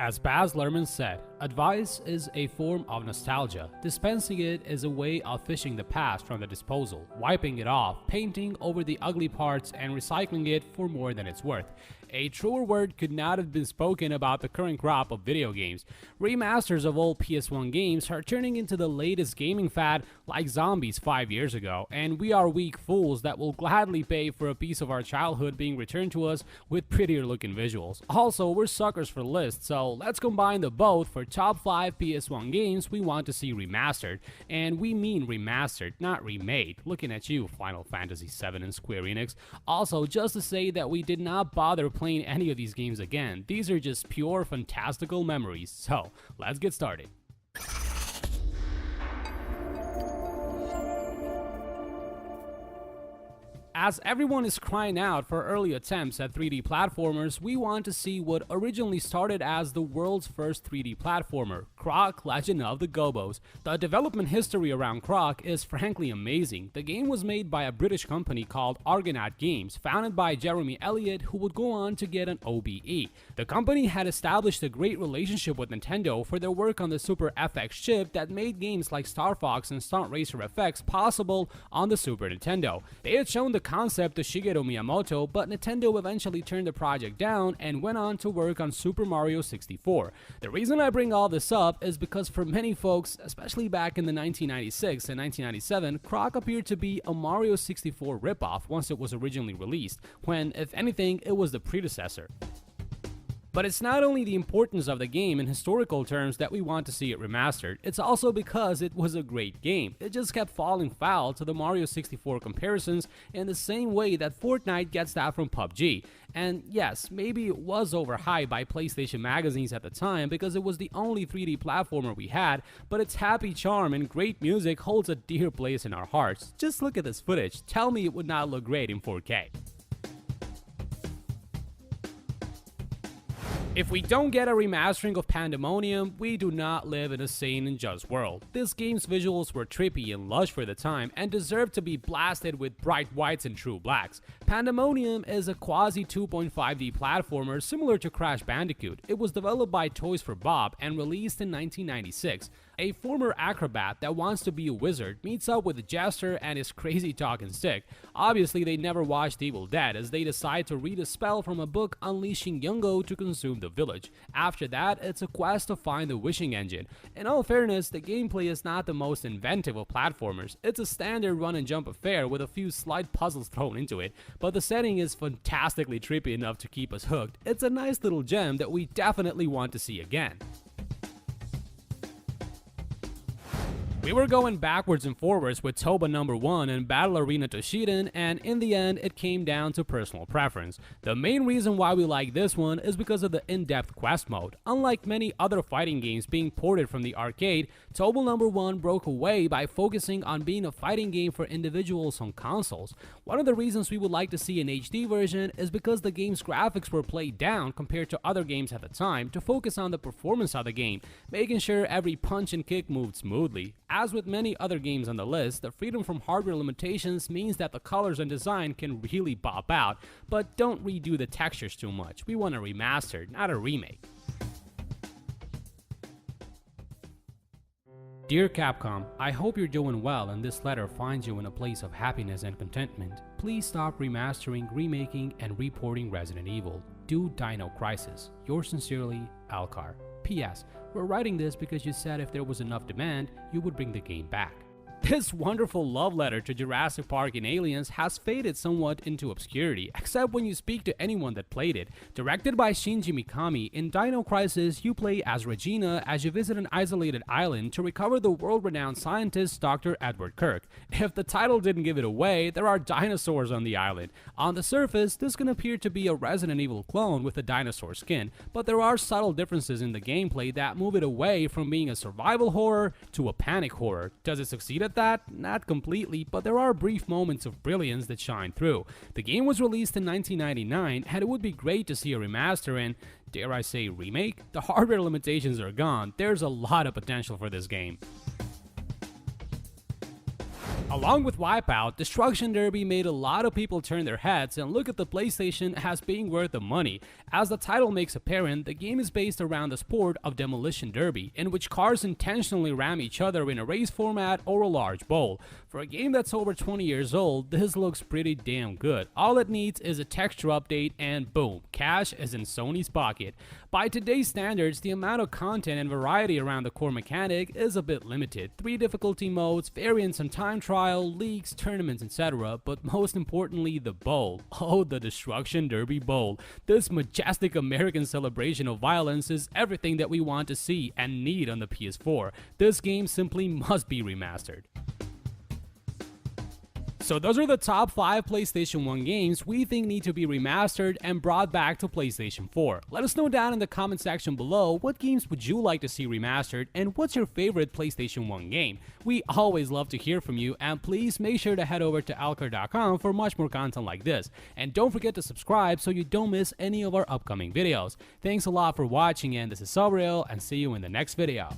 As Baz Luhrmann said, advice is a form of nostalgia. Dispensing it is a way of fishing the past from the disposal, wiping it off, painting over the ugly parts, and recycling it for more than it's worth. A truer word could not have been spoken about the current crop of video games. Remasters of old PS1 games are turning into the latest gaming fad like zombies 5 years ago, and we are weak fools that will gladly pay for a piece of our childhood being returned to us with prettier looking visuals. Also, we're suckers for lists, so let's combine the both for top 5 PS1 games we want to see remastered. And we mean remastered, not remade. Looking at you, Final Fantasy VII and Square Enix. Also, just to say that we did not bother playing any of these games again. These are just pure fantastical memories. So, let's get started. As everyone is crying out for early attempts at 3D platformers, we want to see what originally started as the world's first 3D platformer, Croc: Legend of the Gobos. The development history around Croc is frankly amazing. The game was made by a British company called Argonaut Games, founded by Jeremy Elliott, who would go on to get an OBE. The company had established a great relationship with Nintendo for their work on the Super FX chip that made games like Star Fox and Stunt Racer FX possible on the Super Nintendo. They had shown the concept to Shigeru Miyamoto, but Nintendo eventually turned the project down and went on to work on Super Mario 64. The reason I bring all this up is because for many folks, especially back in the 1996 and 1997, Croc appeared to be a Mario 64 ripoff once it was originally released, when, if anything, it was the predecessor. But it's not only the importance of the game in historical terms that we want to see it remastered, it's also because it was a great game. It just kept falling foul to the Mario 64 comparisons in the same way that Fortnite gets that from PUBG. And yes, maybe it was overhyped by PlayStation magazines at the time because it was the only 3D platformer we had, but its happy charm and great music holds a dear place in our hearts. Just look at this footage, tell me it would not look great in 4K. If we don't get a remastering of Pandemonium, we do not live in a sane and just world. This game's visuals were trippy and lush for the time and deserved to be blasted with bright whites and true blacks. Pandemonium is a quasi 2.5D platformer similar to Crash Bandicoot. It was developed by Toys for Bob and released in 1996. A former acrobat that wants to be a wizard meets up with a jester and his crazy talking stick. Obviously, they never watched Evil Dead as they decide to read a spell from a book unleashing Yungo to consume the village. After that, it's a quest to find the wishing engine. In all fairness, the gameplay is not the most inventive of platformers. It's a standard run and jump affair with a few slight puzzles thrown into it, but the setting is fantastically trippy enough to keep us hooked. It's a nice little gem that we definitely want to see again. We were going backwards and forwards with Toba No. 1 and Battle Arena Toshiden, and in the end it came down to personal preference. The main reason why we like this one is because of the in-depth quest mode. Unlike many other fighting games being ported from the arcade, Toba No. 1 broke away by focusing on being a fighting game for individuals on consoles. One of the reasons we would like to see an HD version is because the game's graphics were played down compared to other games at the time to focus on the performance of the game, making sure every punch and kick moved smoothly. As with many other games on the list, the freedom from hardware limitations means that the colors and design can really pop out, but don't redo the textures too much. We want a remaster, not a remake. Dear Capcom, I hope you're doing well and this letter finds you in a place of happiness and contentment. Please stop remastering, remaking, and reporting Resident Evil. Do Dino Crisis. Yours sincerely, AltChar. P.S. We're writing this because you said if there was enough demand, you would bring the game back. This wonderful love letter to Jurassic Park and Aliens has faded somewhat into obscurity, except when you speak to anyone that played it. Directed by Shinji Mikami, in Dino Crisis, you play as Regina as you visit an isolated island to recover the world-renowned scientist Dr. Edward Kirk. If the title didn't give it away, there are dinosaurs on the island. On the surface, this can appear to be a Resident Evil clone with a dinosaur skin, but there are subtle differences in the gameplay that move it away from being a survival horror to a panic horror. Does it succeed at that? Not completely, but there are brief moments of brilliance that shine through. The game was released in 1999, and it would be great to see a remaster and, dare I say, remake? The hardware limitations are gone. There's a lot of potential for this game. Along with Wipeout, Destruction Derby made a lot of people turn their heads and look at the PlayStation as being worth the money. As the title makes apparent, the game is based around the sport of Demolition Derby, in which cars intentionally ram each other in a race format or a large bowl. For a game that's over 20 years old, this looks pretty damn good. All it needs is a texture update and boom, cash is in Sony's pocket. By today's standards, the amount of content and variety around the core mechanic is a bit limited. 3 difficulty modes, variants and time trial, leagues, tournaments, etc. But most importantly, the bowl. Oh, the Destruction Derby Bowl. This majestic American celebration of violence is everything that we want to see and need on the PS4. This game simply must be remastered. So those are the top 5 PlayStation 1 games we think need to be remastered and brought back to PlayStation 4. Let us know down in the comment section below what games would you like to see remastered and what's your favorite PlayStation 1 game. We always love to hear from you, and please make sure to head over to AltChar.com for much more content like this. And don't forget to subscribe so you don't miss any of our upcoming videos. Thanks a lot for watching, and this is Sabriel, and see you in the next video.